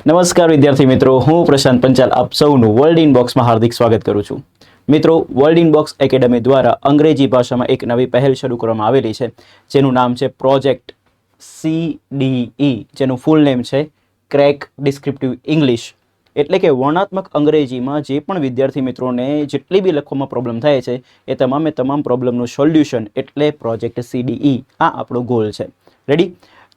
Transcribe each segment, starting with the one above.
નમસ્કાર વિદ્યાર્થી મિત્રો, હું પ્રશાંત પંચાલ આપ સૌનું વર્લ્ડ ઇનબોક્સમાં હાર્દિક સ્વાગત કરું છું. મિત્રો, વર્લ્ડ ઇનબોક્સ એકેડમી દ્વારા અંગ્રેજી ભાષામાં એક નવી પહેલ શરૂ કરવામાં આવેલી છે, જેનું નામ છે પ્રોજેક્ટ CDE, જેનું ફૂલ નેમ છે ક્રેક ડિસ્ક્રિપ્ટિવ ઇંગ્લિશ. એટલે કે વર્ણાત્મક અંગ્રેજીમાં જે પણ વિદ્યાર્થી મિત્રોને જેટલી બી લખવામાં પ્રોબ્લેમ થાય છે એ તમામ પ્રોબ્લેમનું સોલ્યુશન એટલે પ્રોજેક્ટ CDE. આ આપણો ગોલ છે. રેડી?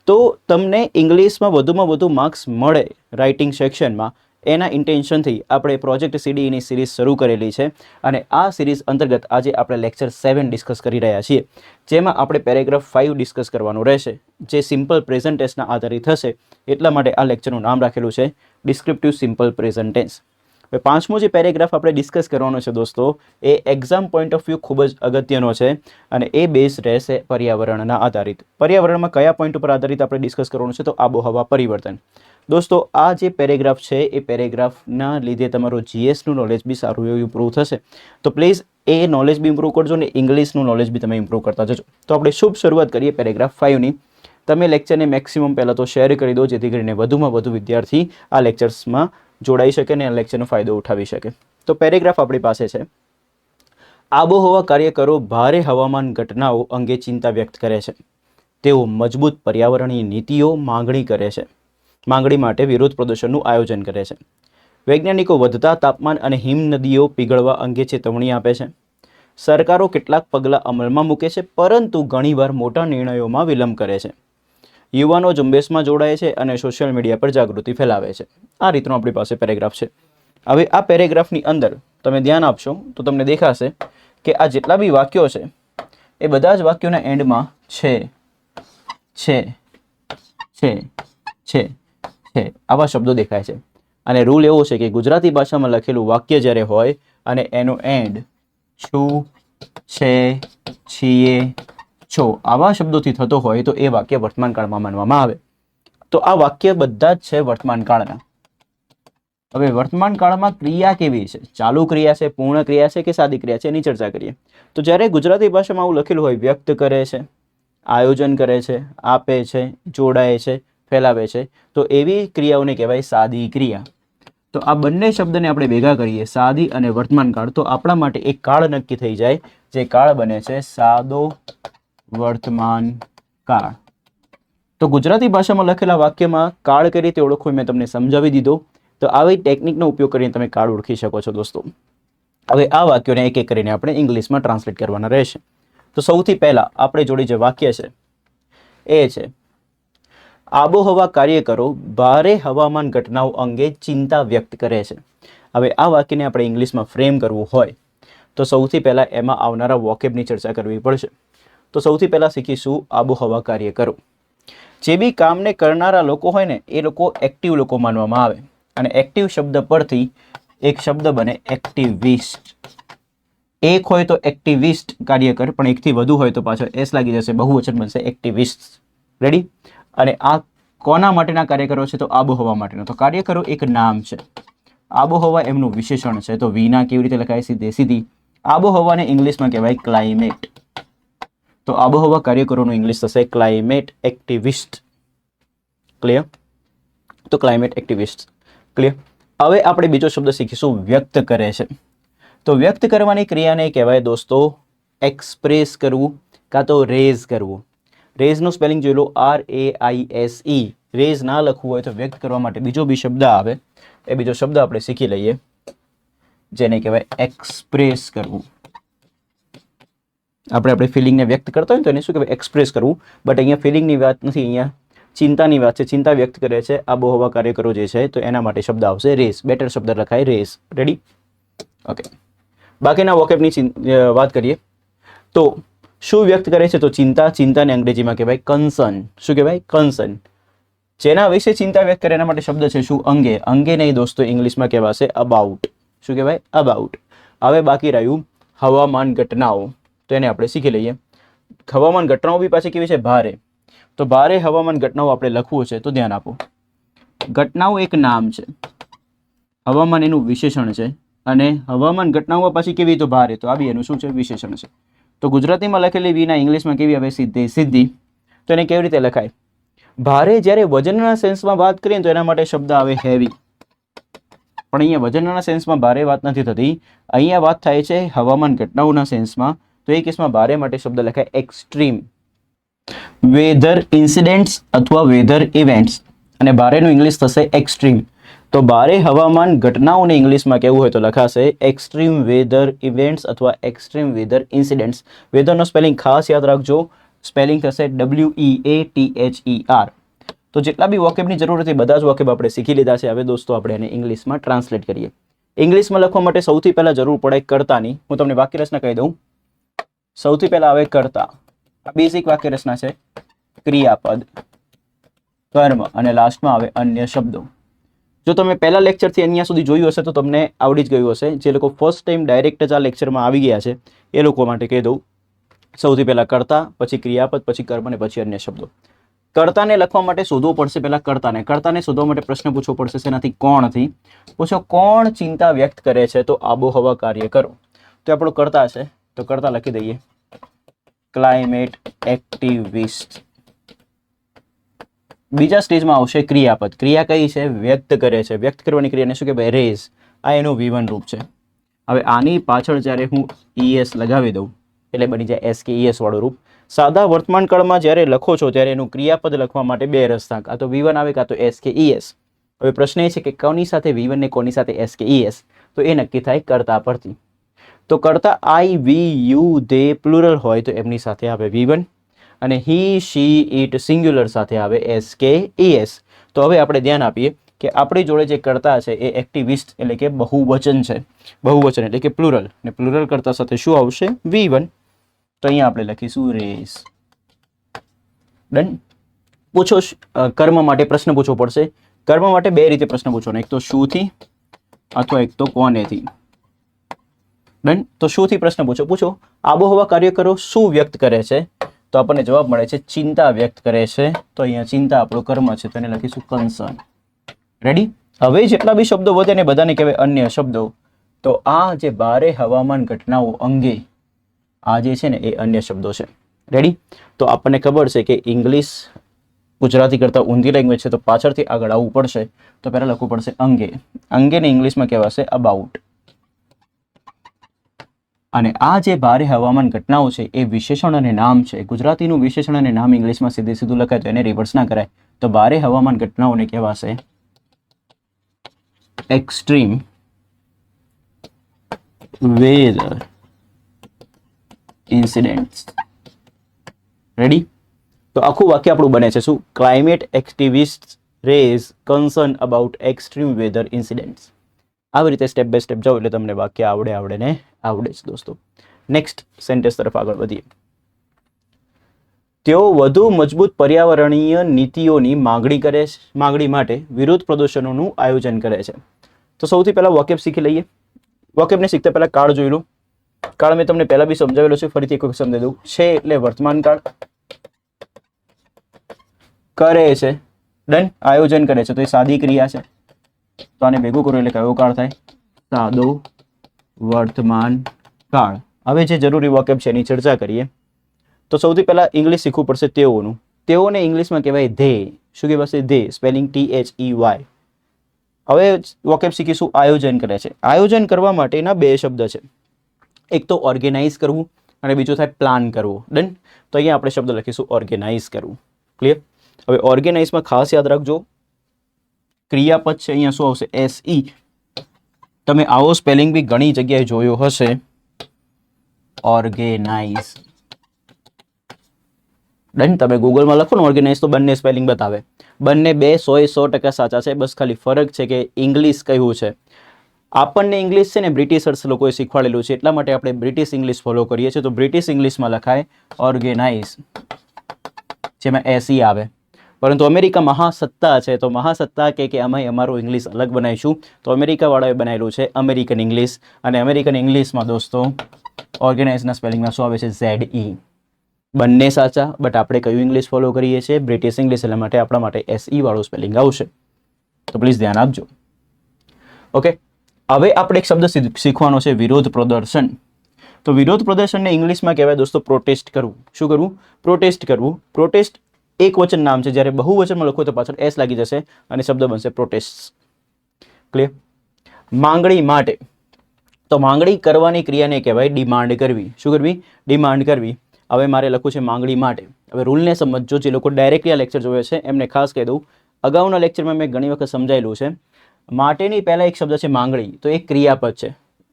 તો તમને ઇંગ્લિશમાં વધુમાં વધુ માર્ક્સ મળે રાઇટિંગ સેક્શનમાં, એના ઇન્ટેન્શનથી આપણે પ્રોજેક્ટ CDEની સિરીઝ શરૂ કરેલી છે. અને આ સિરીઝ અંતર્ગત આજે આપણે લેક્ચર 7 ડિસ્કસ કરી રહ્યા છીએ, જેમાં આપણે પેરેગ્રાફ 5 ડિસ્કસ કરવાનું રહેશે, જે સિમ્પલ પ્રેઝન્ટ ટેન્સના આધારિત હશે. એટલા માટે આ લેક્ચરનું નામ રાખેલું છે ડિસ્ક્રિપ્ટિવ સિમ્પલ પ્રેઝન્ટ ટેન્સ. હવે પાંચમો જે પેરેગ્રાફ આપણે ડિસ્કસ કરવાનો છે દોસ્તો, એ એક્ઝામ પોઈન્ટ ઓફ વ્યૂ ખૂબ જ અગત્યનો છે અને એ બેઝ રહેશે પર્યાવરણના આધારિત. પર્યાવરણમાં કયા પોઈન્ટ ઉપર આધારિત આપણે ડિસ્કસ કરવાનું છે? તો આબોહવા પરિવર્તન. દોસ્તો, આ જે પેરેગ્રાફ છે એ પેરેગ્રાફના લીધે તમારું GSનું નોલેજ બી સારું એવું ઇમ્પ્રૂવ થશે. તો પ્લીઝ એ નોલેજ બી ઇમ્પ્રૂવ કરજો ને ઇંગ્લિશનું નોલેજ બી તમે ઇમ્પ્રૂવ કરતા જજો. તો આપણે શુભ શરૂઆત કરીએ પેરેગ્રાફ 5ની. તમે લેક્ચરને મેક્સિમમ પહેલાં તો શેર કરી દો, જેથી કરીને વધુમાં વધુ વિદ્યાર્થી આ લેક્ચર્સમાં જોડાઈ શકે અને આ લેક્ચરનો ફાયદો ઉઠાવી શકે. તો પેરેગ્રાફ આપણી પાસે છે. આબોહવા કાર્યકરો ભારે હવામાન ઘટનાઓ અંગે ચિંતા વ્યક્ત કરે છે. તેઓ મજબૂત પર્યાવરણીય નીતિઓ માંગણી માટે વિરોધ પ્રદર્શનનું આયોજન કરે છે. વૈજ્ઞાનિકો વધતા તાપમાન અને હિમનદીઓ પીગળવા અંગે ચેતવણી આપે છે. સરકારો કેટલાક પગલાં અમલમાં મૂકે છે, પરંતુ ઘણીવાર મોટા નિર્ણયોમાં વિલંબ કરે છે. યુવાનો ઝુંબેશમાં જોડાય છે અને સોશિયલ મીડિયા પર જાગૃતિ ફેલાવે છે. આ રીતનો આપણી પાસે પેરેગ્રાફ છે. હવે આ પેરેગ્રાફની અંદર તમે ધ્યાન આપશો તો તમને દેખાશે કે આ જેટલા બી વાક્યો છે એ બધા જ વાક્યોના એન્ડમાં છે આવા શબ્દો દેખાય છે. અને રૂલ એવો છે કે ગુજરાતી ભાષામાં લખેલું વાક્ય જ્યારે હોય અને એનો એન્ડ છું, છે, છીએ, છો આવા શબ્દોથી થતો હોય તો એ વાક્ય વર્તમાન કાળમાં માનવામાં આવે. તો આ વાક્ય બધા જ છે વર્તમાન કાળના. હવે વર્તમાન કાળમાં ક્રિયા કેવી છે? ચાલુ ક્રિયા છે, પૂર્ણ ક્રિયા છે કે સાદી ક્રિયા છે, એની ચર્ચા કરીએ. તો જ્યારે ગુજરાતી ભાષામાં આવું લખેલું હોય, વ્યક્ત કરે છે, આયોજન કરે છે, આપે છે, જોડાય છે, ફેલાવે છે, તો એવી ક્રિયાઓને કહેવાય સાદી ક્રિયા. તો આ બંને શબ્દને આપણે ભેગા કરીએ, સાદી અને વર્તમાન કાળ, તો આપણા માટે એક કાળ નક્કી થઈ જાય, જે કાળ બને છે સાદો વર્તમાન કાળ. તો ગુજરાતી ભાષામાં લખેલા વાક્યમાં કાળ કઈ રીતે ઓળખવું મેં તમને સમજાવી દીધો. તો આવી ટેકનિકનો ઉપયોગ કરીને તમે કાળ ઓળખી શકો છો દોસ્તો. હવે આ વાક્યોને એક એક કરીને આપણે ઇંગ્લિશમાં ટ્રાન્સલેટ કરવાના રહેશે. તો સૌથી પહેલાં આપણે જોડે જે વાક્ય છે એ છે, આબોહવા કાર્યકરો ભારે હવામાન ઘટનાઓ અંગે ચિંતા વ્યક્ત કરે છે. હવે આ વાક્યને આપણે ઇંગ્લિશમાં ફ્રેમ કરવું હોય તો સૌથી પહેલાં એમાં આવનારા વોકેબની ચર્ચા કરવી પડશે. તો સૌથી પહેલાં શીખીશું આબોહવા કાર્યકરો. જે બી કામને કરનારા લોકો હોય ને એ લોકો એક્ટિવ લોકો માનવામાં આવે. અને એક્ટિવ શબ્દ પરથી એક શબ્દ બને એક્ટિવિસ્ટ. એક હોય તો એક્ટિવિસ્ટ કાર્યકર, પણ એકથી વધુ હોય તો પાછળ એસ લાગી જશે, બહુવચન બનશે એક્ટિવિસ્ટ. રેડી? અને આ કોના માટેના કાર્યકરો છે? તો આબોહવા માટેનો. તો કાર્યકરો એક નામ છે, આબોહવા એમનું વિશેષણ છે. તો વિના કેવી રીતે લખાય? સીધી. આબોહવાને ઇંગ્લિશમાં કહેવાય ક્લાઇમેટ. તો આબોહવા કાર્યકરોનું ઇંગ્લિશ થશે ક્લાઇમેટ એક્ટિવિસ્ટ. ક્લિયર? તો ક્લાઇમેટ એક્ટિવિસ્ટ. ક્લિયર? હવે આપણે બીજો શબ્દ શીખીશું, વ્યક્ત કરે છે. તો વ્યક્ત કરવાની ક્રિયાને કહેવાય દોસ્તો એક્સપ્રેસ કરવું કાં તો રેઝ કરવું. રેઝનું સ્પેલિંગ જોઈ લો, RAISE. રેઝ ના લખવું હોય તો વ્યક્ત કરવા માટે બીજો બી શબ્દ આવે, એ બીજો શબ્દ આપણે શીખી લઈએ, જેને કહેવાય એક્સપ્રેસ કરવું. આપણે ફિલિંગને વ્યક્ત કરતા હોય તો એને શું કહેવાય? એક્સપ્રેસ કરવું. બટ અહીંયા ફિલિંગની વાત નથી, અહીંયા ચિંતાની વાત છે. ચિંતા વ્યક્ત કરે છે આબોહવા કાર્યકરો જે છે, તો એના માટે શબ્દ આવશે રેસ. બેટર શબ્દ લખાય રેસ. રેડી? ઓકે. બાકીના વોકેબની વાત કરીએ તો શું વ્યક્ત કરે છે? તો ચિંતા. ચિંતાને અંગ્રેજીમાં કહેવાય કન્સર્ન. શું કહેવાય? કન્સર્ન. જેના વિશે ચિંતા વ્યક્ત કરે એના માટે શબ્દ છે શું? અંગે. અંગે નહીં દોસ્તો, ઇંગ્લિશમાં કહેવાશે અબાઉટ. શું કહેવાય? અબાઉટ. હવે બાકી રહ્યું હવામાન ઘટનાઓ, તો એને આપણે શીખી લઈએ. હવામાન ઘટનાઓ બી પાછી કેવી છે? ભારે. તો ભારે હવામાન ઘટનાઓ આપણે લખવું છે તો ધ્યાન આપો. ઘટનાઓ એક નામ છે, હવામાન એનું વિશેષણ છે, અને હવામાન ઘટનાઓ પાછી કેવી? તો ભારે. તો આ બી એનું શું છે? વિશેષણ છે. તો ગુજરાતીમાં લખેલી વિના ઇંગ્લિશમાં કેવી આવે? સીધી. તો એને કેવી રીતે લખાય? ભારે જ્યારે વજનના સેન્સમાં વાત કરીએ તો એના માટે શબ્દ આવે હેવી, પણ અહીંયા વજનના સેન્સમાં ભારે વાત નથી થતી. અહીંયા વાત થાય છે હવામાન ઘટનાઓના સેન્સમાં. તો એ કેસમાં ભારે માટે શબ્દ લખાય એક્સ્ટ્રીમ. વેધર ઇન્સિડેન્ટ્સ અથવા વેધર ઇવેન્ટ્સ, અને ભારેનું ઇંગ્લિશ થશે એક્સ્ટ્રીમ. તો ભારે હવામાન ઘટનાઓને ઇંગ્લિશમાં કેવું હોય તો લખાશે એક્સ્ટ્રીમ વેધર ઇવેન્ટ્સ અથવા એક્સ્ટ્રીમ વેધર ઇન્સિડેન્ટ્સ. વેધરનો સ્પેલિંગ ખાસ યાદ રાખજો, સ્પેલિંગ થશે WEATHER. તો જેટલા બી વોકેબની જરૂર હતી બધા જ વોકેબ આપણે શીખી લીધા છે. હવે દોસ્તો આપણે એને ઇંગ્લિશમાં ટ્રાન્સલેટ કરીએ. ઇંગ્લિશમાં લખવા માટે સૌથી પહેલા જરૂર પડે કર્તાની. હું તમને વાક્ય રચના કહી દઉં. સૌથી પહેલા આવે કર્તા. આ બેઝિક વાક્ય રચના છે. ક્રિયાપદ, કર્મ અને લાસ્ટમાં આવે અન્ય શબ્દો. જો તમે પહેલા લેક્ચરથી અહીંયા સુધી જોયું હશે તો તમને આવડી જ ગયું હશે. જે લોકો ફર્સ્ટ ટાઈમ ડાયરેક્ટ જ આ લેક્ચરમાં આવી ગયા છે એ લોકો માટે કહી દઉં. સૌથી પહેલા કર્તા, પછી ક્રિયાપદ, પછી કર્મ અને પછી અન્ય શબ્દો. કર્તાને લખવા માટે શોધવું પડશે પહેલા કર્તાને. કર્તાને શોધવા માટે પ્રશ્ન પૂછવો પડશે શેનાથી? કોણથી. પૂછો કોણ ચિંતા વ્યક્ત કરે છે? તો આબોહવા કાર્ય કરો. તો આપણો કર્તા છે તો કર્તા લખી દઈએ ક્લાઇમેટ એક્ટિવિસ્ટ. બીજા સ્ટેજમાં આવશે ક્રિયાપદ. ક્રિયા કઈ છે? વ્યક્ત કરે છે. વ્યક્ત કરવાની ક્રિયાને શું કહેવાય? રેઝ. આ એનું V1 રૂપ છે. હવે આની પાછળ જ્યારે હું ES લગાવી દઉં એટલે બની જાય SKES વાળું રૂપ. સાદા વર્તમાન કાળમાં જ્યારે લખો છો ત્યારે એનું ક્રિયાપદ લખવા માટે બે રસ્તા, કાં તો V1 આવે કાં તો SKES. હવે પ્રશ્ન એ છે કે કોની સાથે V1 ને કોની સાથે SKES? તો એ નક્કી થાય કર્તા પરથી. તો કર્તા I, we, you, they plural હોય તો એમની સાથે આવે V1, અને he, she, it સિંગ્યુલર સાથે આવે SKES. તો હવે આપણે ધ્યાન આપીએ કે આપણી જોડે જે કર્તા છે એ એક્ટિવિસ્ટ એટલે કે બહુવચન છે. બહુવચન એટલે કે પ્લુરલ, અને પ્લુરલ કર્તા સાથે શું આવશે? V1. તો અહીંયા આપણે લખીશું રેસ. ડન. પૂછો કર્મ માટે પ્રશ્ન પૂછવો પડશે. કર્મ માટે બે રીતે પ્રશ્ન પૂછવાનો, એક તો શુંથી અથવા એક તો કોનેથી. ડન. તો શુંથી પ્રશ્ન પૂછો આબોહવા કાર્યકરો શું વ્યક્ત કરે છે? તો આપણને જવાબ મળે છે ચિંતા વ્યક્ત કરે છે. તો અહીંયા ચિંતા આપણો કર્મ છે તો એને લખીશું કન્સર્ન. રેડી. હવે જેટલા બી શબ્દો વધે ને બધાને કહેવાય અન્ય શબ્દો. તો આ જે ભારે હવામાન ઘટનાઓ અંગે આ જે છે ને એ અન્ય શબ્દો છે. રેડી. તો આપણને ખબર છે કે ઇંગ્લિશ ગુજરાતી કરતાં ઊંધી લેંગ્વેજ છે તો પાછળથી આગળ આવવું પડશે. તો પહેલાં લખવું પડશે અંગે. અંગેને ઇંગ્લિશમાં કહેવાશે અબાઉટ. અને આ જે ભારે હવામાન ઘટનાઓ છે એ વિશેષણ અને નામ છે. ગુજરાતીનું વિશેષણ અને નામ ઇંગ્લિશમાં સીધું લખાય તો એને રિવર્સ ના કરાય. તો ભારે હવામાન ઘટનાઓને કહેવાશે એક્સ્ટ્રીમ વેધર ઇન્સિડેન્ટ્સ. રેડી. તો આખું વાક્ય આપણું બને છે શું? Climate activist raise concern about extreme weather incidents. આવી રીતે સ્ટેપ બાય સ્ટેપ જાઓ એટલે તમને વાક્ય આવડે જ દોસ્તો. નેક્સ્ટ સેન્ટેન્સ તરફ આગળ વધીએ. તેઓ વધુ મજબૂત પર્યાવરણીય નીતિઓની માંગણી માટે વિરોધ પ્રદર્શનોનું આયોજન કરે છે. તો સૌથી પહેલા વોકેબ શીખી લઈએ. વોકેબને શીખતા પહેલા કાળ જોઈ લો. કાળ મેં તમને પહેલા બી સમજાવેલો છે, ફરીથી એક વખત સમજાવી દઉં. છે એટલે વર્તમાન કાળ, કરે છે ડન, આયોજન કરે છે તો એ સાદી ક્રિયા છે. તો આને ભેગું કરો એટલે કયો કાળ થાય? સાદો વર્તમાન કાળ. હવે જે જરૂરી વોકેબ છે એની ચર્ચા કરીએ. તો સૌથી પહેલા ઇંગ્લિશ શીખવું પડશે તેઓનું. તેઓને ઇંગ્લિશમાં કહેવાય ધે. શું કહેવાશે? ધે. Spelling THEY. હવે વોકેબ શીખીશું આયોજન કરે છે. આયોજન કરવા માટેના બે શબ્દ છે. એક તો ઓર્ગેનાઇઝ કરવું અને બીજું થાય પ્લાન કરવું. ડન. તો અહીંયા આપણે શબ્દ લખીશું ઓર્ગેનાઇઝ કરવું. ક્લિયર. હવે ઓર્ગેનાઇઝમાં ખાસ યાદ રાખજો ક્રિયાપદ છે અહીંયા શું આવશે? SE. તમે આવો સ્પેલિંગ બી ઘણી જગ્યાએ જોયો હશે. ઓર્ગેનાઇઝ. ડન. તમે ગૂગલમાં લખો ને ઓર્ગેનાઇઝ તો બંને સ્પેલિંગ બતાવે. બંને 100% સાચા છે. બસ ખાલી ફરક છે કે ઇંગ્લિશ કયું છે. આપણને ઇંગ્લિશ છે ને બ્રિટિશર્સ લોકોએ શીખવાડેલું છે એટલા માટે આપણે બ્રિટિશ ઇંગ્લિશ ફોલો કરીએ છીએ. તો બ્રિટિશ ઇંગ્લિશમાં લખાય ઓર્ગેનાઇઝ, જેમાં SE આવે. પરંતુ અમેરિકા મહાસત્તા છે તો મહાસત્તા કે અમે અમારું ઇંગ્લિશ અલગ બનાવીશું. તો અમેરિકાવાળાએ બનાવેલું છે અમેરિકન ઇંગ્લિશ. અને અમેરિકન ઇંગ્લિશમાં દોસ્તો ઓર્ગેનાઇઝના સ્પેલિંગમાં શું આવે છે? ZE. બંને સાચા, બટ આપણે કયું ઇંગ્લિશ ફોલો કરીએ છીએ? British English. એટલા માટે આપણા માટે SE વાળું સ્પેલિંગ આવશે. તો પ્લીઝ ધ્યાન આપજો. ઓકે. હવે આપણે એક શબ્દ શીખવાનો છે વિરોધ પ્રદર્શન. તો વિરોધ પ્રદર્શનને ઇંગ્લિશમાં કહેવાય દોસ્તો પ્રોટેસ્ટ કરવું. શું કરવું? પ્રોટેસ્ટ કરવું. પ્રોટેસ્ટ એક વચન નામ છે, જ્યારે બહુવચનમાં લખો તો પાછળ એસ લાગી જશે અને શબ્દ બનશે પ્રોટેસ્ટ. ક્લિયર? માંગણી માટે, તો માંગણી કરવાની ક્રિયાને કહેવાય ડિમાન્ડ કરવી. શું કરવી? ડિમાન્ડ કરવી. હવે મારે લખવું છે માંગણી માટે. હવે રૂલને સમજો. જે લોકો ડાયરેક્ટલી આ લેક્ચર જોવે છે એમને ખાસ કહી દઉં, અગાઉના લેક્ચરમાં મેં ઘણી વખત સમજાયેલું છે, માટેની પહેલાં એક શબ્દ છે માંગણી, તો એક ક્રિયાપદ છે.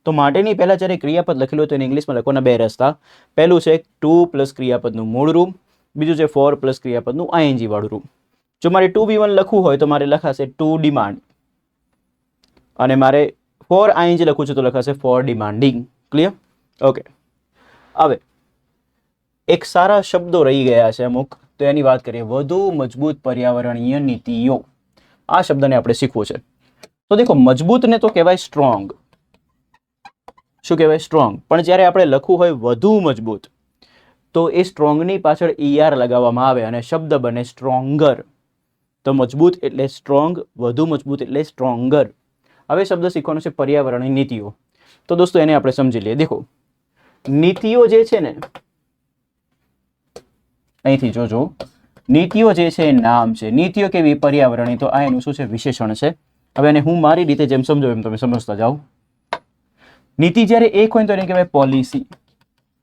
તો માટેની પહેલાં જ્યારે ક્રિયાપદ લખેલું હોય તો એને ઇંગ્લિશમાં લખવાના બે રસ્તા. પહેલું છે ટુ પ્લસ ક્રિયાપદનું મૂળ રૂપ, બીજું છે ફોર પ્લસ ક્રિયાપદનું આઈએનજી વાળું રૂપ. જો મારે 2v1 લખવું હોય તો મારે લખાશે ટુ ડિમાન્ડ, અને મારે ફોર આઈએનજી લખવું છે તો લખાશે ફોર ડિમાન્ડિંગ. ક્લિયર? ઓકે. હવે એક સારા શબ્દો રહી ગયા છે અમુક, તો એની વાત કરીએ. વધુ મજબૂત પર્યાવરણીય નીતિઓ, આ શબ્દને આપણે શીખવું છે. તો દેખો, મજબૂતને તો કહેવાય સ્ટ્રોંગ. શું કહેવાય? સ્ટ્રોંગ. પણ જ્યારે આપણે લખવું હોય વધુ મજબૂત, તો એ સ્ટ્રોંગની પાછળ ER લગાવવામાં આવે અને શબ્દ બને સ્ટ્રોંગર. તો મજબૂત એટલે સ્ટ્રોંગ, વધુ મજબૂત એટલે સ્ટ્રોંગર. હવે શબ્દ શીખવાનો છે પર્યાવરણીય નીતિઓ. તો દોસ્તો એને આપણે સમજી લઈએ. દેખો, નીતિઓ જે છે ને, અહીંથી જોજો, નીતિઓ જે છે એ નામ છે. નીતિઓ કેવી? પર્યાવરણીય. તો આ એનું શું છે? વિશેષણ છે. હવે એને હું મારી રીતે જેમ સમજો એમ તમે સમજતા જાઓ. નીતિ જ્યારે એક હોય તો એને કહેવાય પોલિસી,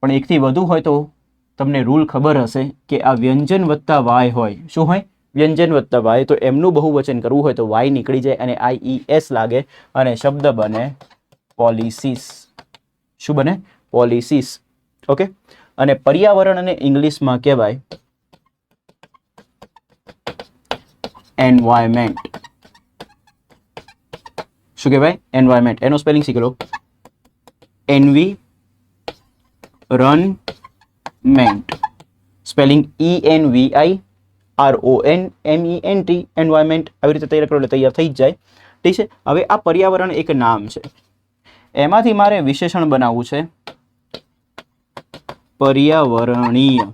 પણ એકથી વધુ હોય તો તમને રૂલ ખબર હશે કે આ વ્યંજન વત્તા વાય હોય. શું હોય? વ્યંજન વત્તા વાય. તો એમનું બહુવચન કરવું હોય તો વાય નીકળી જાય અને IES લાગે અને શબ્દ બને પોલિસીસ. શું બને? પોલિસીસ. ઓકે. અને પર્યાવરણ અને ઇંગ્લિશમાં કહેવાય એન્વાયરમેન્ટ. શું કહેવાય? એન્વાયરમેન્ટ. એનો સ્પેલિંગ શીખી લો. ENVIRONMENT. Spelling ENVIRONMENT. એન્વાયરમેન્ટ. આવી રીતે તૈયાર કરો એટલે તૈયાર થઈ જ જાય. ઠીક છે? હવે આ પર્યાવરણ એક નામ છે, એમાંથી મારે વિશેષણ બનાવવું છે પર્યાવરણીય.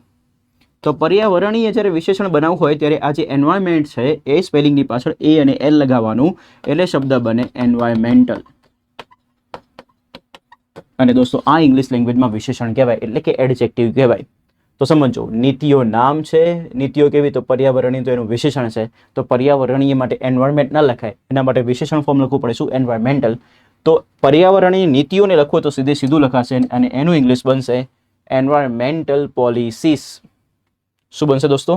તો પર્યાવરણીય જ્યારે વિશેષણ બનાવવું હોય ત્યારે આ જે એન્વાયરમેન્ટ છે એ સ્પેલિંગની પાછળ A અને L લગાવવાનું, એટલે શબ્દ બને એન્વાયરમેન્ટલ. અને દોસ્તો આ ઇંગ્લિશ લેંગ્વેજમાં વિશેષણ કહેવાય, એટલે કે એડજેક્ટિવ કહેવાય. તો સમજો, નીતિઓ નામ છે, નીતિઓ કેવી? તો પર્યાવરણીય, તો એનું વિશેષણ છે. તો પર્યાવરણીય માટે એન્વાયરમેન્ટ ના લખાય, એના માટે વિશેષણ ફોર્મ લખવું પડે. શું? એન્વાયરમેન્ટલ. તો પર્યાવરણીય નીતિઓને લખો તો સીધું લખાશે અને એનું ઇંગ્લિશ બનશે એન્વાયરમેન્ટલ પોલિસીસ. શું બનશે દોસ્તો?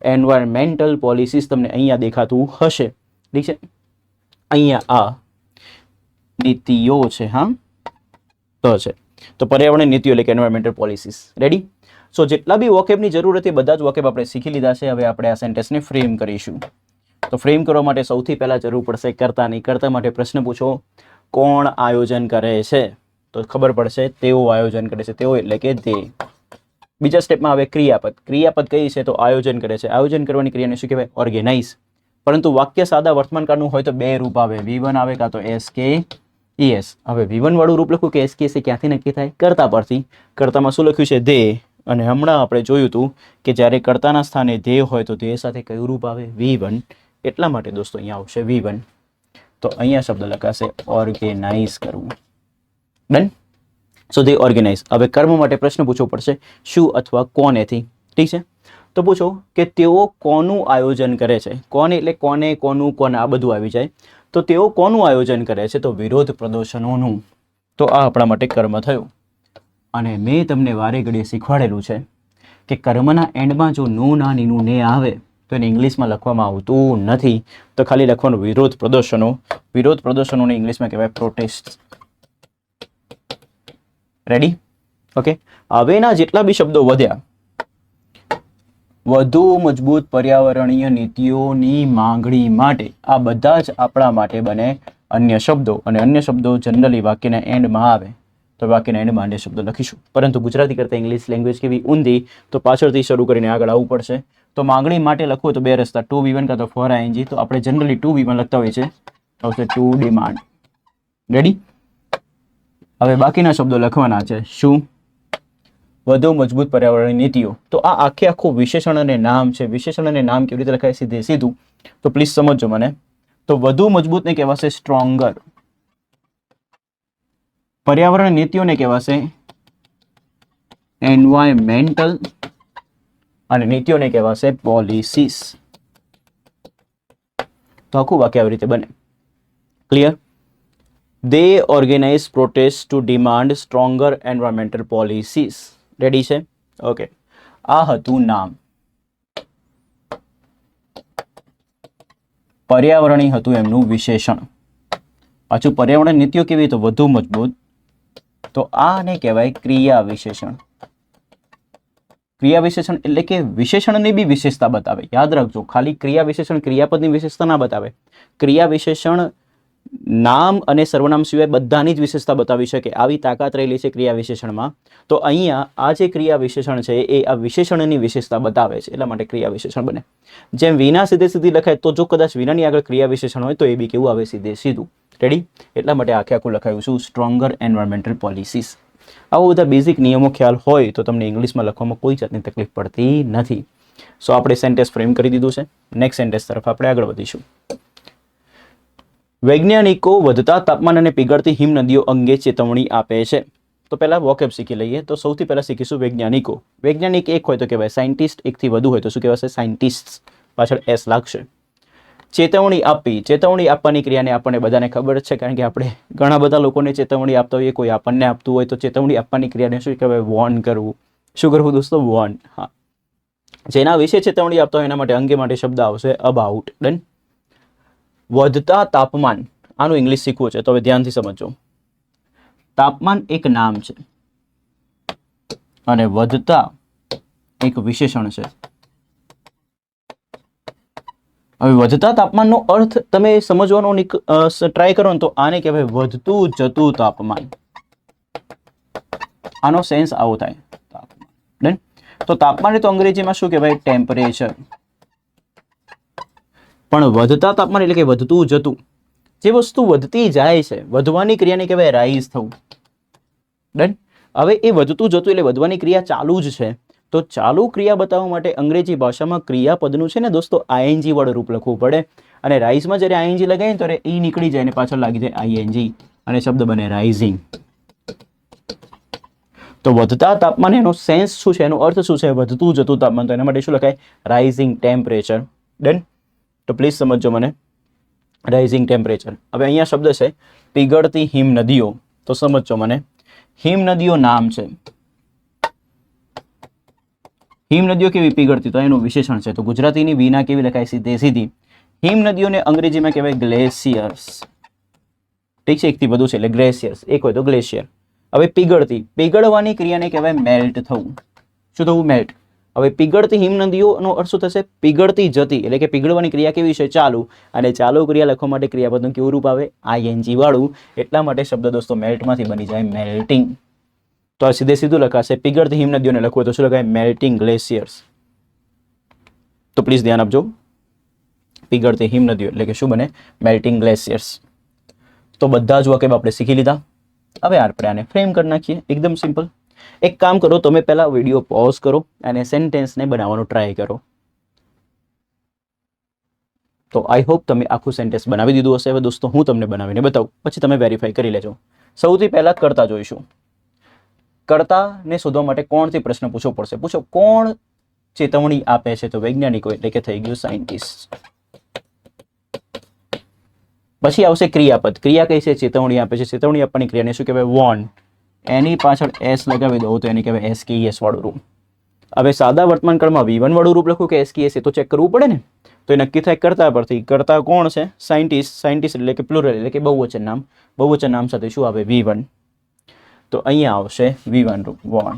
Environmental policies. તમને અહીંયા દેખાતું હશે. ઠીક છે? અહીંયા આ નીતિઓ છે. હા, તો છે. તો પર્યાવરણ નીતિઓ એટલે કે એન્વાયરમેન્ટલ પોલિસીસ. રેડી? સો જેટલા બી વોકેબની જરૂર હતી બધા જ વોકેબ આપણે શીખી લીધા છે. હવે આપણે આ સેન્ટેન્સને ફ્રેમ કરીશું. તો ફ્રેમ કરવા માટે સૌથી પહેલા જરૂર પડશે કર્તાની. કર્તા માટે પ્રશ્ન પૂછો, કોણ આયોજન કરે છે? તો ખબર પડશે તેઓ આયોજન કરે છે. તેઓ એટલે કે તે. બીજા સ્ટેપમાં આવે ક્રિયાપદ. ક્રિયાપદ કઈ છે? તો આયોજન કરે છે. આયોજન કરવાની ક્રિયાને શું કહેવાય? ઓર્ગેનાઇઝ. પરંતુ વાક્ય સાદા વર્તમાનકાળનું હોય તો બે રૂપ આવે, V1 આવે કાં તો SKES. હવે V1 વાળું રૂપ લખું કે SKES ક્યાંથી નક્કી થાય? કર્તા પરથી. કર્તામાં શું લખ્યું છે? ધે. અને હમણાં આપણે જોયું હતું કે જ્યારે કર્તાના સ્થાને ધે હોય તો ધે સાથે કયું રૂપ આવે? V1. એટલા માટે દોસ્તો અહીંયા આવશે V1. તો અહીંયા શબ્દ લખાશે ઓર્ગેનાઇઝ કરવું. ડન? So they organize. હવે કર્મ માટે પ્રશ્ન પૂછવો પડશે, શું અથવા કોનેથી. ઠીક છે? તો પૂછો કે તેઓ કોનું આયોજન કરે છે. કોને એટલે કોને, કોનું, કોને, આ બધું આવી જાય. તો તેઓ કોનું આયોજન કરે છે? તો વિરોધ પ્રદર્શનોનું. તો આ આપણા માટે કર્મ થયું. અને મેં તમને વારે ઘડીએ શીખવાડેલું છે કે કર્મના એન્ડમાં જો નું ના નીનું ને આવે તો એને ઇંગ્લિશમાં લખવામાં આવતું નથી. તો ખાલી લખવાનું વિરોધ પ્રદર્શનો. વિરોધ પ્રદર્શનોને ઇંગ્લિશમાં કહેવાય પ્રોટેસ્ટ. રેડી? ઓકે. હવેના જેટલા બી શબ્દો વધ્યા, વધુ મજબૂત પર્યાવરણીય નીતિઓની માંગણી માટે, આ બધા જ આપણા માટે બને અન્ય શબ્દો. અને અન્ય શબ્દો જનરલી વાક્યના એન્ડમાં આવે તો વાક્યના એન્ડમાં અન્ય શબ્દો લખીશું. પરંતુ ગુજરાતી કરતાં ઇંગ્લિશ લેંગ્વેજ કેવી ઊંધી, તો પાછળથી શરૂ કરીને આગળ આવવું પડશે. તો માંગણી માટે લખવું તો બે રસ્તા, 2v1 કાં તો 4ing. તો આપણે જનરલી 2v1 લખતા હોઈએ છીએ. આવશે ટુ ડિમાન્ડ. રેડી? હવે બાકીના શબ્દો લખવાના છે. શું? વધુ મજબૂત પર્યાવરણીય નીતિઓ. તો આ આખું વિશેષણ અને નામ છે. વિશેષણ અને નામ કેવી રીતે લખાય? સીધું. તો પ્લીઝ સમજો મને. તો વધુ મજબૂતને કહેવાશે સ્ટ્રોંગર. પર્યાવરણ નીતિઓને કહેવાશે એન્વાયરમેન્ટલ અને નીતિઓને કહેવાશે પોલિસીસ. તો આખું વાક્ય આવી રીતે બને. Clear? They organize protest to demand stronger environmental policies. Ready છે? ઓકે. આ હતું નામ. પર્યાવરણી હતું એમનું વિશેષણ. પાછું પર્યાવરણ નીતિઓ કેવી તો વધુ મજબૂત. તો આને કહેવાય ક્રિયા વિશેષણ. ક્રિયા વિશેષણ એટલે કે વિશેષણની બી વિશેષતા બતાવે. યાદ રાખજો, ખાલી ક્રિયા વિશેષણ ક્રિયાપદની વિશેષતા ના બતાવે. ક્રિયા વિશેષણ નામ અને સર્વનામ સિવાય બધાની જ વિશેષતા બતાવી શકે. આવી તાકાત રહેલી છે ક્રિયા વિશેષણમાં. તો અહીંયા આ જે ક્રિયા વિશેષણ છે એ આ વિશેષણની વિશેષતા બતાવે છે, એટલા માટે ક્રિયા વિશેષણ બને. જેમ વિના સીધે સીધી લખાય, તો જો કદાચ વિનાની આગળ ક્રિયા વિશેષણ હોય તો એ બી કેવું આવે? સીધે સીધું. રેડી? એટલા માટે આખે આખું લખાયું શું? Stronger environmental policies. આવા બધા બેઝિક નિયમો ખ્યાલ હોય તો તમને ઇંગ્લિશમાં લખવામાં કોઈ જાતની તકલીફ પડતી નથી. સો આપણે સેન્ટેન્સ ફ્રેમ કરી દીધું છે. નેક્સ્ટ સેન્ટેન્સ તરફ આપણે આગળ વધીશું. વૈજ્ઞાનિકો વધતા તાપમાન અને પીગળતી હિમનદીઓ અંગે ચેતવણી આપે છે. તો પહેલા વોકેબ શીખી લઈએ. તો સૌથી પહેલા શીખીશું વૈજ્ઞાનિકો. વૈજ્ઞાનિક એક હોય તો કહેવાય સાયન્ટિસ્ટ, એકથી વધુ હોય તો શું કહેવાશે? સાયન્ટિસ્ટ. પાછળ એસ લાગશે. ચેતવણી આપવી. ચેતવણી આપવાની ક્રિયાને આપણને બધાને ખબર છે, કારણ કે આપણે ઘણા બધા લોકોને ચેતવણી આપતા હોઈએ. કોઈ આપણને આપતું હોય તો ચેતવણી આપવાની ક્રિયાને શું કહેવાય? વોર્ન કરવું. શું કરવું દોસ્તો? વોર્ન. હા. જેના વિશે ચેતવણી આપતા હોય એના માટે અંગે માટે શબ્દ આવશે અબાઉટ. ડન. વધતા તાપમાન, આનું ઇંગ્લિશ શીખવું છે તો હવે ધ્યાનથી સમજો. તાપમાન એક નામ છે અને વધતા એક વિશેષણ છે. હવે વધતા તાપમાનનો અર્થ તમે સમજવાનો ટ્રાય કરો ને તો આને કહેવાય વધતું જતું તાપમાન. આનો સેન્સ આવો થાય. તાપમાન. તો તાપમાન તો અંગ્રેજીમાં શું કહેવાય? ટેમ્પરેચર. પણ વધતા તાપમાન એટલે કે વધતું જતું. જે વસ્તુ વધતી જાય છે, વધવાની ક્રિયાને કહેવાય રાઈઝ થવું. ડન. હવે એ વધતું જતું એટલે વધવાની ક્રિયા ચાલુ જ છે. તો ચાલુ ક્રિયા બતાવવા માટે અંગ્રેજી ભાષામાં ક્રિયાપદનું છે ને દોસ્તો આઈએનજી વાળું રૂપ લખવું પડે. અને રાઈઝમાં જ્યારે આઈએનજી લગાવીએ ને ત્યારે ઈ નીકળી જાય ને પાછળ લાગી જાય આઈએનજી અને શબ્દ બને રાઇઝિંગ. તો વધતા તાપમાન એનો સેન્સ શું છે? એનો અર્થ શું છે? વધતું જતું તાપમાન. તો એના માટે શું લખાય? Rising temperature. ડન. તો પ્લીઝ સમજો મને. Rising temperature. હવે અહીંયા શબ્દ છે પીગળતી હિમનદીઓ. તો સમજો મને. હિમનદીઓ નામ છે. હિમનદીઓ કેવી? પીગળતી. તો એનું વિશેષણ છે. તો ગુજરાતીની વિના કેવી લખાય? સીધે સીધી. હિમનદીઓને અંગ્રેજીમાં કહેવાય ગ્લેશિયર્સ. ઠીક છે? એકથી વધુ છે એટલે ગ્લેશિયર્સ. એક હોય તો ગ્લેશિયર. હવે પીગળતી. પીગળવાની ક્રિયાને કહેવાય મેલ્ટ થવું. શું થવું? મેલ્ટ. હવે પીગળતી હિમનદીઓનો અર્થ શું થશે? પીગળતી જતી. એટલે કે પીગળવાની ક્રિયા કેવી છે? ચાલુ. અને ચાલુ ક્રિયા લખવા માટે ક્રિયાપદનું કેવું રૂપ આવે? આઈએનજી વાળું. એટલા માટે શબ્દ દોસ્તો મેલ્ટમાંથી બની જાય મેલ્ટિંગ. તો આ સીધે સીધું લખાશે. પીગળતી હિમનદીઓને લખવું હોય તો શું લખાય? Melting glaciers. તો પ્લીઝ ધ્યાન આપજો. પીગળતી હિમનદીઓ એટલે કે શું બને? Melting glaciers. તો બધા જ વાક્ય આપણે શીખી લીધા. હવે આપણે આને ફ્રેમ કરી નાખીએ. એકદમ સિમ્પલ. એક કામ કરો, તમે પહેલા વિડીયો પોઝ કરો અને સેન્ટેન્સને બનાવવાનો ટ્રાય કરો. તો આઈ હોપ તમે આખું સેન્ટેન્સ બનાવી દીધું હશે. હવે દોસ્તો હું તમને બનાવીને બતાવું, પછી તમે વેરીફાઈ કરી લેજો. સૌથી પહેલા કર્તા જોઈશું. કર્તાને શોધવા માટે કોણથી પ્રશ્ન પૂછવો પડશે. પૂછો કોણ ચેતવણી આપે છે? તો વૈજ્ઞાનિકો એટલે કે થઈ ગયું સાયન્ટિસ્ટ. પછી આવશે ક્રિયાપદ. ક્રિયા કઈ છે? ચેતવણી આપે છે. ચેતવણી આપવાની ક્રિયાને શું કહેવાય? વોર્ન. એની પાછળ એસ લગાવી દો તો એને કહેવાય એસકેએસ વાળું રૂપ. હવે સાદા વર્તમાન કાળમાં V1 વાળું રૂપ લખું કે એસકેએસ, એ તો ચેક કરવું પડે ને. તો એ નક્કી થાય કર્તા પરથી. કર્તા કોણ છે? સાયન્ટિસ્ટ. સાયન્ટિસ્ટ એટલે કે પ્લુરલ એટલે કે બહુવચન નામ. બહુવચન નામ સાથે શું આવે? V1. તો અહીંયા આવશે V1 રૂપ વોર્ન.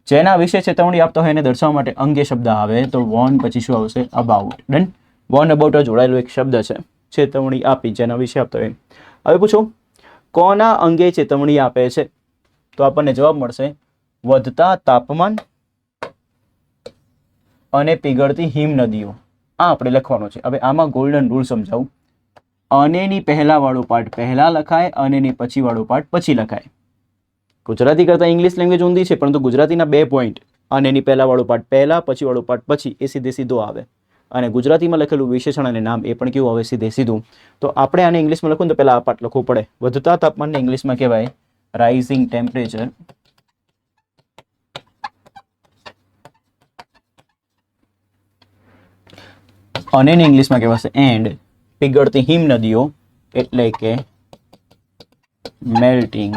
જેના વિશે ચેતવણી આપતા હોય એને દર્શાવવા માટે અંગે શબ્દ આવે તો વોર્ન પછી શું આવશે? અબાઉટ. ડન. વોર્ન અબાઉટ જોડાયેલો એક શબ્દ છે. ચેતવણી આપી જેના વિશે આપતા હોય. હવે પૂછો કોના અંગે ચેતવણી આપે છે? તો આપણને જવાબ મળશે વધતા તાપમાન અને પીગળતી હિમનદીઓ. આ આપણે લખવાનો છે. હવે આમાં ગોલ્ડન રૂલ સમજાવું. અનેની પહેલા વાળો પાર્ટ પહેલા લખાય, અનેની પછી વાળો પાર્ટ પછી લખાય. ગુજરાતી કરતાં ઇંગ્લિશ લેંગ્વેજ ઊંધી છે, પરંતુ ગુજરાતીના 2 પોઈન્ટ, અનેની પહેલા વાળો પાર્ટ પહેલા, પછી વાળો પાર્ટ પછી, એ સીધે સીધો આવે. અને ગુજરાતીમાં લખેલું વિશેષણ અને નામ એ પણ કેવું આવે? સીધે સીધું. તો આપણે આને ઇંગ્લિશમાં લખવું તો પહેલા આ પાર્ટ લખવું પડે. વધતા તાપમાનને ઇંગ્લિશમાં કહેવાય રાઇઝિંગ ટેમ્પરેચર. અને એને ઇંગ્લિશમાં કહેવાશે એન્ડ. પીગળતી હિમ નદીઓ એટલે કે મેલ્ટિંગ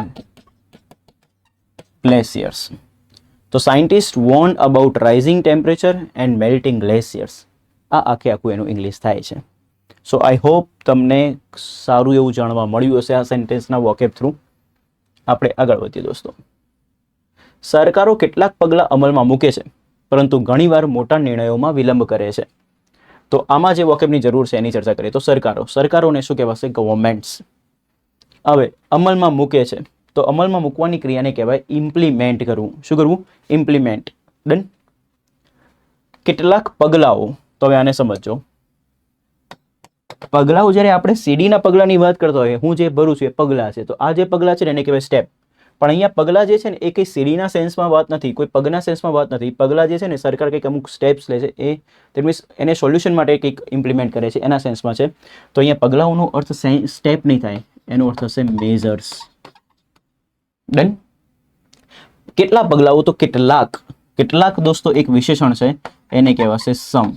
ગ્લેશિયર્સ. તો scientist Warne about rising temperature and melting glaciers. આ આખું એનું ઇંગ્લિશ થાય છે. સો આઈ હોપ તમને સારું એવું જાણવા મળ્યું હશે આ સેન્ટેન્સના વોકેબ થ્રુ. આપણે આગળ વધીએ દોસ્તો. સરકારો કેટલાક પગલાં અમલમાં મૂકે છે પરંતુ ઘણીવાર મોટા નિર્ણયોમાં વિલંબ કરે છે. તો આમાં જે વોકેબની જરૂર છે એની ચર્ચા કરીએ. તો સરકારોને શું કહેવાશે? ગવર્મેન્ટ્સ. હવે અમલમાં મૂકે છે તો અમલમાં મૂકવાની ક્રિયાને કહેવાય ઇમ્પ્લિમેન્ટ કરવું. શું કરવું? ઇમ્પ્લિમેન્ટ. ડન. કેટલાક પગલાઓ, તો હવે આને સમજો. પગલાઓ જ્યારે આપણે સીડીના પગલાની વાત કરતા હોઈએ, હું જે ભરું છું એ પગલાં છે, તો આ જે પગલાં છે ને એને કહેવાય સ્ટેપ. પણ અહીંયા પગલાં જે છે ને એ કંઈ સીડીના સેન્સમાં વાત નથી, કોઈ પગના સેન્સમાં વાત નથી. પગલાં જે છે ને સરકાર કંઈક અમુક સ્ટેપ્સ લે છે, એ દેટ મીન્સ એને સોલ્યુશન માટે કંઈક ઇમ્પ્લિમેન્ટ કરે છે એના સેન્સમાં છે. તો અહીંયા પગલાઓનો અર્થ સ્ટેપ નહીં થાય, એનો અર્થ થશે મેઝર્સ. ડન. કેટલા પગલાઓ? તો કેટલાક. કેટલાક દોસ્તો એક વિશેષણ છે, એને કહેવાશે સમ.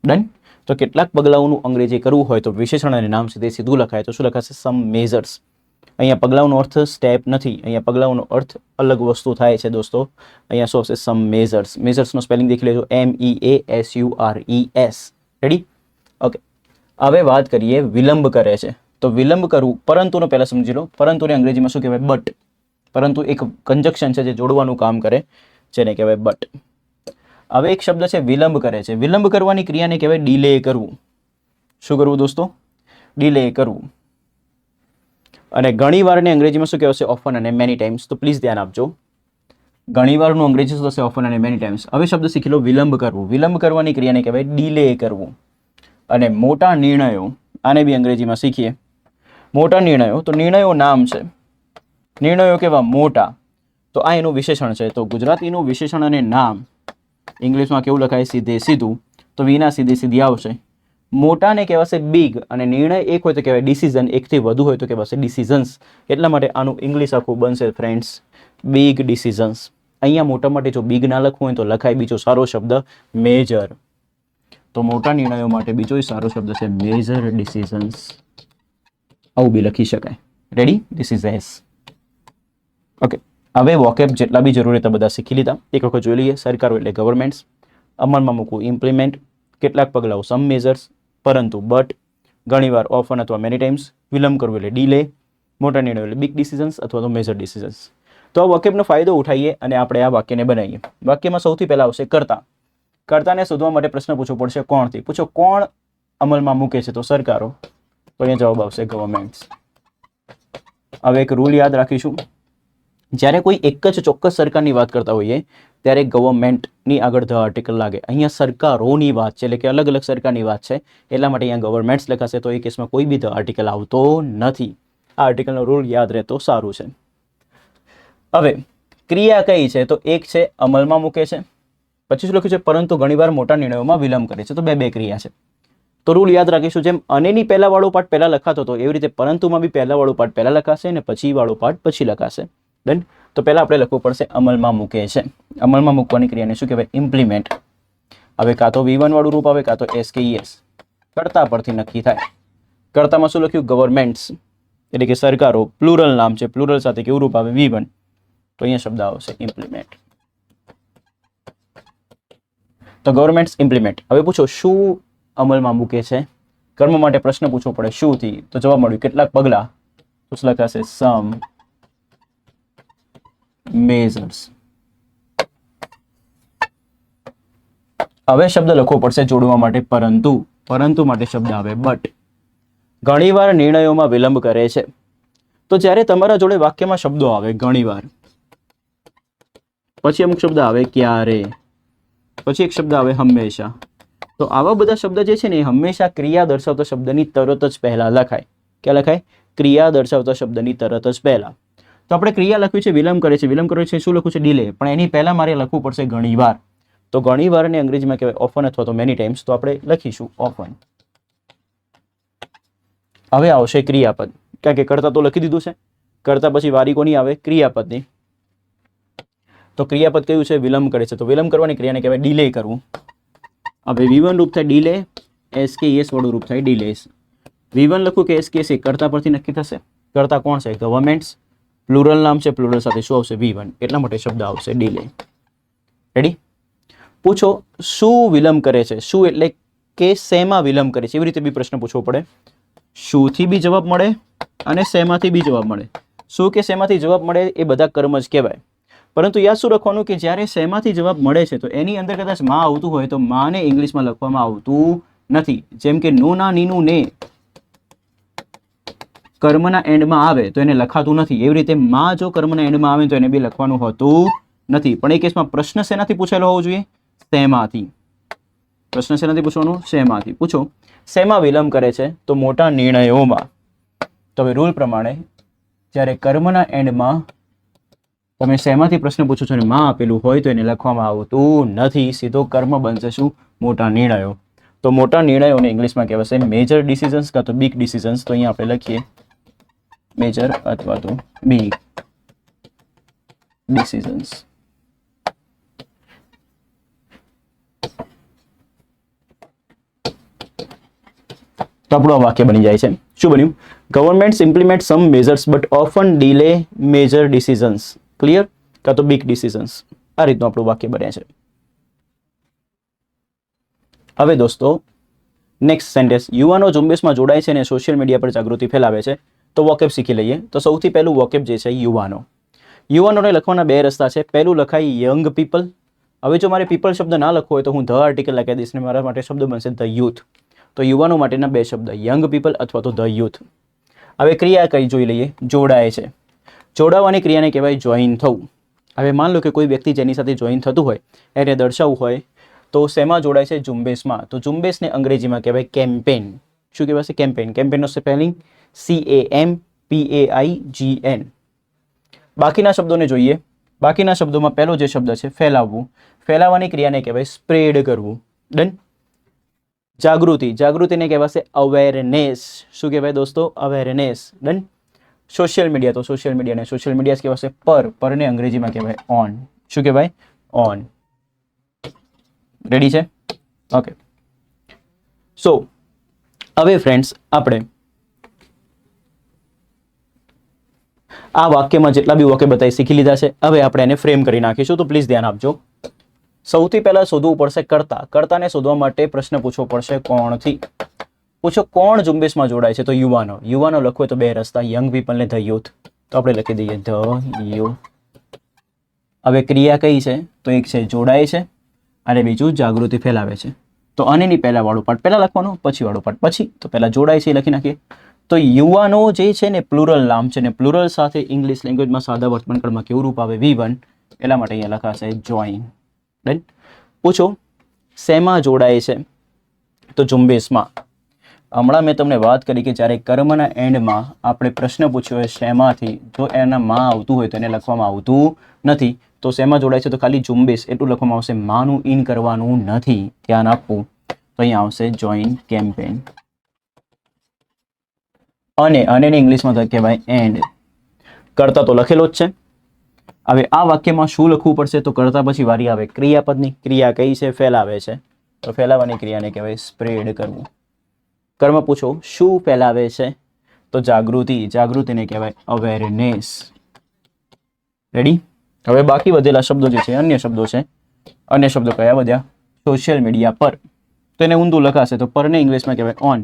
ડન. તો કેટલાક પગલાઓનું અંગ્રેજી કરવું હોય તો વિશેષણ અને નામ સીધે સીધું લખાય તો શું લખાશે? સમ મેઝર્સ. અહીંયા પગલાઓનો અર્થ સ્ટેપ નથી, અહીંયા પગલાઓનો અર્થ અલગ વસ્તુ થાય છે દોસ્તો. અહીંયા શું હશે? સમ મેઝર્સ. મેઝર્સનો સ્પેલિંગ દેખી લેજો, MEASURES. રેડી? ઓકે. હવે વાત કરીએ વિલંબ કરે છે. તો વિલંબ કરવું, પરંતુનો પહેલાં સમજી લો. પરંતુને અંગ્રેજીમાં શું કહેવાય? બટ. પરંતુ એક કંજક્શન છે જે જોડવાનું કામ કરે, જેને કહેવાય બટ. હવે એક શબ્દ છે વિલંબ કરે છે. વિલંબ કરવાની ક્રિયાને કહેવાય ડિલે કરવું. શું કરવું દોસ્તો? ડિલે કરવું. અને ઘણીવારને અંગ્રેજીમાં શું કહેવાશે? ઓફન અને મેની ટાઈમ્સ. તો પ્લીઝ ધ્યાન આપજો. ઘણીવારનું અંગ્રેજી શું થશે? ઓફન અને મેની ટાઈમ્સ. હવે શબ્દ શીખી લો વિલંબ કરવું. વિલંબ કરવાની ક્રિયાને કહેવાય ડિલે કરવું. અને મોટા નિર્ણયો, આને બી અંગ્રેજીમાં શીખીએ. મોટા નિર્ણયો, તો નિર્ણયો નામ છે. નિર્ણયો કેવા? મોટા. તો આ એનું વિશેષણ છે. તો ગુજરાતીનું વિશેષણ અને નામ ઇંગ્લિશમાં કેવું લખાય? સીધે સીધું. તો વિના સીધી સીધી આવશે. મોટાને કહેવાશે બિગ, અને નિર્ણય એક હોય તો કહેવાય ડિસિઝન, એકથી વધુ હોય તો કહેવાશે ડિસિઝન્સ. એટલા માટે આનું ઇંગ્લિશ આખું બનશે ફ્રેન્ડ્સ બિગ ડિસિઝન્સ. અહીંયા મોટા માટે જો બિગ ના લખવું હોય તો લખાય બીજો સારો શબ્દ મેજર. તો મોટા નિર્ણયો માટે બીજો સારો શબ્દ છે મેજર ડિસિઝન્સ. આવું બી લખી શકાય. Ready? This is S. Okay. હવે વોકેબ જેટલા બી જરૂરી હતા બધા શીખી લીધા. એક વખત જોઈ લઈએ. સરકારો એટલે ગવર્મેન્ટ્સ. અમલમાં મૂકવું ઇમ્પ્લિમેન્ટ. કેટલાક પગલાઓ સમ મેઝર્સ, પરંતુ બટ. ઘણીવાર ઓફન અથવા મેની ટાઈમ્સ. વિલંબ કરવું એટલે ડીલે. મોટા નિર્ણયો એટલે બિગ ડિસિઝન્સ અથવા તો મેજર ડિસિઝન્સ. તો આ વોકેબનો ફાયદો ઉઠાવીએ અને આપણે આ વાક્યને બનાવીએ. વાક્યમાં સૌથી પહેલા આવશે કર્તા. કર્તાને શોધવા માટે પ્રશ્ન પૂછવો પડશે કોણથી. પૂછો કોણ અમલમાં મૂકે છે? તો સરકારો. તો અહીંયા જવાબ આવશે ગવર્મેન્ટ્સ. હવે એક રૂલ યાદ રાખીશું. જ્યારે કોઈ એક જ ચોક્કસ સરકારની વાત કરતા હોઈએ ત્યારે ગવર્મેન્ટની આગળ ધ આર્ટિકલ લાગે. અહીંયા સરકારોની વાત છે, એટલે કે અલગ અલગ સરકારની વાત છે, એટલા માટે અહીંયા ગવર્મેન્ટ્સ લખાશે. તો એ કેસમાં કોઈ બી ધ આર્ટિકલ આવતો નથી. આ આર્ટિકલનો રૂલ યાદ રહે તો સારું છે. હવે ક્રિયા કઈ છે? તો એક છે અમલમાં મૂકે છે. પછી શું લખ્યું છે? પરંતુ ઘણીવાર મોટા નિર્ણયોમાં વિલંબ કરે છે. તો બે ક્રિયા છે. તો રૂલ યાદ રાખીશું. જેમ અનેની પહેલા વાળો પાર્ટ પહેલા લખાતો હતો એવી રીતે પરંતુમાં બી પહેલા વાળો પાર્ટ પહેલા લખાશે અને પછી વાળો પાર્ટ પછી લખાશે. ડન. તો પહેલાં આપણે લખવું પડશે અમલમાં મૂકે છે. અમલમાં મૂકવાની ક્રિયાને શું કહેવાય? ઇમ્પ્લિમેન્ટ. હવે કાં તો V1 વાળું રૂપ આવે કાં તો SKES. કર્તા પરથી નક્કી થાય. કર્તામાં શું લખ્યું? ગવર્મેન્ટ્સ, એટલે કે સરકારો. પ્લુરલ નામ છે, પ્લુરલ સાથે કેવું રૂપ આવે? V1. તો અહીંયા શબ્દ આવશે ઇમ્પ્લિમેન્ટ. તો ગવર્મેન્ટ્સ ઇમ્પ્લિમેન્ટ. હવે પૂછો શું અમલમાં મૂકે છે? કર્મ માટે પ્રશ્ન પૂછવો પડે શુંથી. તો જવાબ મળ્યું કેટલાક પગલાં. તો શું લખાશે? સમ મેઝર્સ. હવે શબ્દ લખવો પડશે જોડવા માટે પરંતુ. પરંતુ માટે શબ્દ આવે બટ. ઘણીવાર નિર્ણયોમાં વિલંબ કરે છે. તો જ્યારે તમારા જોડે વાક્યમાં શબ્દો આવે ઘણીવાર, પછી અમુક શબ્દ આવે ક્યારે, પછી એક શબ્દ આવે હંમેશા, તો આવા બધા શબ્દ જે છે ને એ હંમેશા ક્રિયા દર્શાવતા શબ્દની તરત જ પહેલા લખાય. ક્યાં લખાય? ક્રિયા દર્શાવતા શબ્દની તરત જ પહેલા. તો આપણે ક્રિયા લખવી છે વિલંબ કરે છે. વિલંબ કરે છે શું લખવું છે? ડિલે. પણ એની પહેલા મારે લખવું પડશે ઘણીવાર. તો ઘણીવારને અંગ્રેજીમાં કહેવાય ઓફન અથવા તો મેની ટાઈમ્સ. તો આપણે લખીશું ઓફન. હવે આવશે ક્રિયાપદ. કારણ કે કરતા તો લખી દીધું છે. કરતા પછી વારી કોની આવે? ક્રિયાપદની. તો ક્રિયાપદ કયું છે? વિલંબ કરે છે. તો વિલંબ કરવાની ક્રિયાને કહેવાય ડિલે કરવું. હવે V1 રૂપ થાય ડિલે. SKES વાળું રૂપ થાય ડિલેસ. V1 લખું કે SKES એ કરતા પરથી નક્કી થશે. કરતા કોણ છે? ગવર્મેન્ટ્સ. પ્લુરલ નામ છે, પ્લુરલ સાથે શું આવશે? V1. એટલા માટે શબ્દ આવશે ડિલે. રેડી? પૂછો શું વિલંબ કરે છે? શું એટલે કે શેમાં વિલંબ કરે છે? એવી રીતે બી પ્રશ્ન પૂછવો પડે. શુંથી બી જવાબ મળે અને શેમાંથી બી જવાબ મળે. શું કે શેમાંથી જવાબ મળે એ બધા કર્મ જ કહેવાય. પરંતુ યાદ શું રાખવાનું કે જ્યારે શેમાંથી જવાબ મળે છે તો એની અંદર કદાચ માં આવતું હોય તો માને ઇંગ્લિશમાં લખવામાં આવતું નથી. જેમ કે નો ના નીનું ને કર્મના એન્ડમાં આવે તો એને લખાતું નથી. એવી રીતે માં જો કર્મના એન્ડમાં આવે તો એને બી લખવાનું હોતું નથી. પણ એ કેસમાં પ્રશ્ન શેનાથી પૂછેલો હોવો જોઈએ? શેમાંથી. પ્રશ્ન શેનાથી પૂછવાનું? શેમાંથી. પૂછો શેમાં વિલંબ કરે છે? તો મોટા નિર્ણયોમાં. તો હવે રૂલ પ્રમાણે જ્યારે કર્મના એન્ડમાં તમે શેમાંથી પ્રશ્ન પૂછો છો અને માં આપેલું હોય તો એને લખવામાં આવતું નથી. સીધો કર્મ બનશે શું? મોટા નિર્ણયો. તો મોટા નિર્ણયોને ઇંગ્લિશમાં કહેવાશે મેજર ડિસિઝન્સ કાં તો બિગ ડિસિઝન્સ. તો અહીંયા આપણે લખીએ મેજર અથવા તો બિગ ડિસિઝન્સ. તો આપણું આ વાક્ય બની જાય છે. શું બન્યું? Government implement some measures but often delay major decisions. Clear? કાં તો બિગ ડિસિઝન્સ. આ રીતનું આપણું વાક્ય બને છે. હવે દોસ્તો નેક્સ્ટ સેન્ટેન્સ. યુવાનો ઝુંબેશમાં જોડાય છે અને સોશિયલ મીડિયા પર જાગૃતિ ફેલાવે છે. તો વોકેબ શીખી લઈએ. તો સૌથી પહેલું વોકેબ જે છે યુવાનો. યુવાનોને લખવાના બે રસ્તા છે. પહેલું લખાય યંગ પીપલ. હવે જો મારે પીપલ શબ્દ ના લખવો હોય તો હું ધ આર્ટિકલ લખી દઈશ ને મારા માટે શબ્દ બનશે ધ યુથ. તો યુવાનો માટેના બે શબ્દ યંગ પીપલ અથવા તો ધ યુથ. હવે ક્રિયા કઈ જોઈ લઈએ. જોડાય છે. જોડાવાની ક્રિયાને કહેવાય જોઈન થવું. હવે માન લો કે કોઈ વ્યક્તિ જેની સાથે જોઈન થતું હોય એને દર્શાવવું હોય તો શેમાં જોડાય છે? ઝુંબેશમાં. તો ઝુંબેશને અંગ્રેજીમાં કહેવાય કેમ્પેન. શું કહેવાશે? કેમ્પેન. કેમ્પેનનો સ્પેલિંગ CAMPAIGN. બાકીના શબ્દોને જોઈએ. બાકીના શબ્દોમાં પહેલો જે શબ્દ છે ફેલાવવું. ફેલાવવાની ક્રિયાને કહેવાય સ્પ્રેડ કરવું. ડન. જાગૃતિ. જાગૃતિને કહેવાશે અવેરનેસ. શું કહેવાય દોસ્તો? અવેરનેસ. ડન. Social media. તો સોશિયલ મીડિયાને સોશિયલ મીડિયા કહેવાશે પરને અંગ્રેજીમાં કહેવાય ઓન. શું કહેવાય? ઓન. રેડી છે? ઓકે. સો હવે ફ્રેન્ડ્સ આપણે આ વાક્યમાં જેટલા બી વાક્ય બતાવી શીખી લીધા છે. હવે આપણે એને ફ્રેમ કરી નાખીશું. તો પ્લીઝ ધ્યાન આપજો. સૌથી પહેલા શોધવું પડશે કર્તા. કર્તાને શોધવા માટે પ્રશ્ન પૂછવો પડશે કોણથી. પૂછો કોણ ઝુંબેશમાં જોડાય છે? તો યુવાનો. યુવાનો લખવો તો બે રસ્તા યંગ પીપલ ને ધ યુથ. તો આપણે લખી દઈએ ધ યુથ. હવે ક્રિયા કઈ છે? તો એક છે જોડાય છે અને બીજું જાગૃતિ ફેલાવે છે. તો આની પહેલા વાળું પાર્ટ પહેલા લખવાનું, પછી વાળું પાર્ટ પછી. તો પહેલા જોડાય છે લખી નાખીએ. તો યુવાનો જે છે ને પ્લુરલ નામ છે ને પ્લુરલ સાથે ઇંગ્લિશ લેંગ્વેજમાં સાદા વર્તમાનકાળમાં કેવું રૂપ આવે? V1. એટલા માટે અહીંયા લખાશે જોઈન. ડન. પૂછો શેમાં જોડાય છે? તો ઝુંબેશમાં. હમણાં મેં તમને વાત કરી કે જ્યારે કર્મના એન્ડમાં આપણે પ્રશ્ન પૂછ્યો હોય શેમાંથી, તો એના માં આવતું હોય તો એને લખવામાં આવતું નથી. તો શેમાં જોડાય છે? તો ખાલી ઝુંબેશ એટલું લખવામાં આવશે. માનું ઇન કરવાનું નથી. ધ્યાન આપવું. તો અહીંયા આવશે જોઈન કેમ્પેન. અને ઇંગ્લિશમાં કહેવાય એન્ડ. કરતા તો લખેલો જ છે. હવે આ વાક્યમાં શું લખવું પડશે? તો કરતા પછી વારી આવે ક્રિયાપદની. ક્રિયા કઈ છે? ફેલાવે છે. તો ફેલાવાની ક્રિયાને કહેવાય સ્પ્રેડ કરવું. કર્મ પૂછો શું ફેલાવે છે? તો જાગૃતિ. જાગૃતિને કહેવાય અવેરનેસ. રેડી? હવે બાકી વધેલા શબ્દો જે છે અન્ય શબ્દો છે. અન્ય શબ્દો કયા વધ્યા? સોશિયલ મીડિયા પર. તો એને ઊંધું લખાશે તો પરને ઇંગ્લિશમાં કહેવાય ઓન.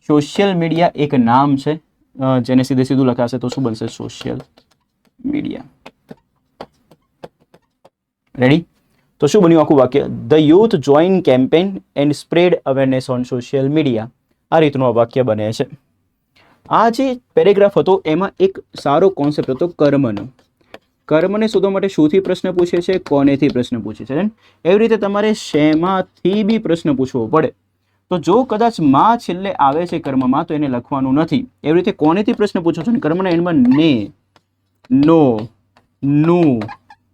સોશિયલ મીડિયા એક નામ છે જેને સીધે સીધું લખાશે તો શું બનશે? Social media. રેડી? તો શું બન્યું આખું વાક્ય? The youth join campaign and spread awareness on social media. આ રીતનું આ વાક્ય બને છે. આ જે પેરેગ્રાફ હતો એમાં એક સારો કોન્સેપ્ટ હતો કર્મનો. કર્મને શોધવા માટે શુંથી પ્રશ્ન પૂછે છે? કોનેથી પ્રશ્ન પૂછે છે? એવી રીતે તમારે શેમાંથી બી પ્રશ્ન પૂછવો પડે. તો જો કદાચ માં છેલ્લે આવે છે કર્મમાં તો એને લખવાનું નથી. એવી રીતે કોનેથી પ્રશ્ન પૂછો છો? કર્મના એન્ડમાં ને, નો, નું,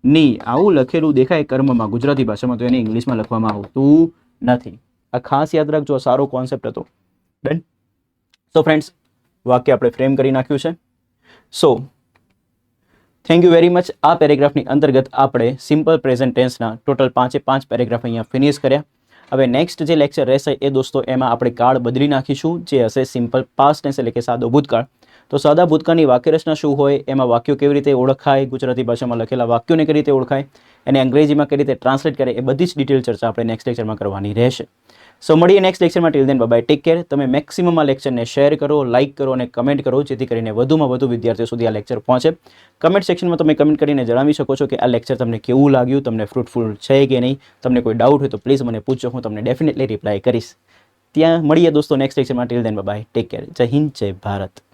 ની આવું લખેલું દેખાય કર્મમાં ગુજરાતી ભાષામાં તો એને ઇંગ્લિશમાં લખવામાં આવતું નથી. આ ખાસ યાદ રાખજો. સારો કોન્સેપ્ટ હતો. ડન. સો ફ્રેન્ડ્સ વાક્ય આપણે ફ્રેમ કરી નાખ્યું છે. So thank you very much. આ પેરેગ્રાફની અંતર્ગત આપણે સિમ્પલ પ્રેઝન્ટ ટેન્સના ટોટલ 5 પેરેગ્રાફ અહીંયા ફિનિશ કર્યા. હવે નેક્સ્ટ જે લેક્ચર રહેશે એ દોસ્તો એમાં આપણે કાળ બદલી નાખીશું, જે હશે સિમ્પલ પાસ્ટ ટેન્સ એટલે કે સાદો ભૂતકાળ. તો સાદા ભૂતકાળની વાક્યરચના શું હોય, એમાં વાક્યો કેવી રીતે ઓળખાય, ગુજરાતી ભાષામાં લખેલા વાક્યોને કઈ રીતે ઓળખાય, અને અંગ્રેજીમાં કઈ રીતે ટ્રાન્સલેટ કરે, એ બધી જ ડિટેલ ચર્ચા આપણે નેક્સ્ટ લેક્ચરમાં કરવાની રહેશે. સો મળીએ નેક્સ્ટ લેક્ચરમાં. Till then bye, take care. તમે મેક્સિમમમાં લેક્ચરને શેર કરો, લાઇક કરો અને કમેન્ટ કરો, જેથી કરીને વધુમાં વધુ વિદ્યાર્થીઓ સુધી આ લેક્ચર પહોંચે. કમેન્ટ સેક્શનમાં તમે કમેન્ટ કરીને જણાવી શકો છો કે આ લેક્ચર તમને કેવું લાગ્યું, તમને ફ્રૂટફુલ છે કે નહીં. તમને કોઈ ડાઉટ હોય તો પ્લીઝ મને પૂછો, હું તમને ડેફિનેટલી રિપ્લાય કરીશ. ત્યાં મળીએ દોસ્તો નેક્સ્ટ લેક્ચરમાં. Till then bye, take care. જય હિન્દ, જય ભારત.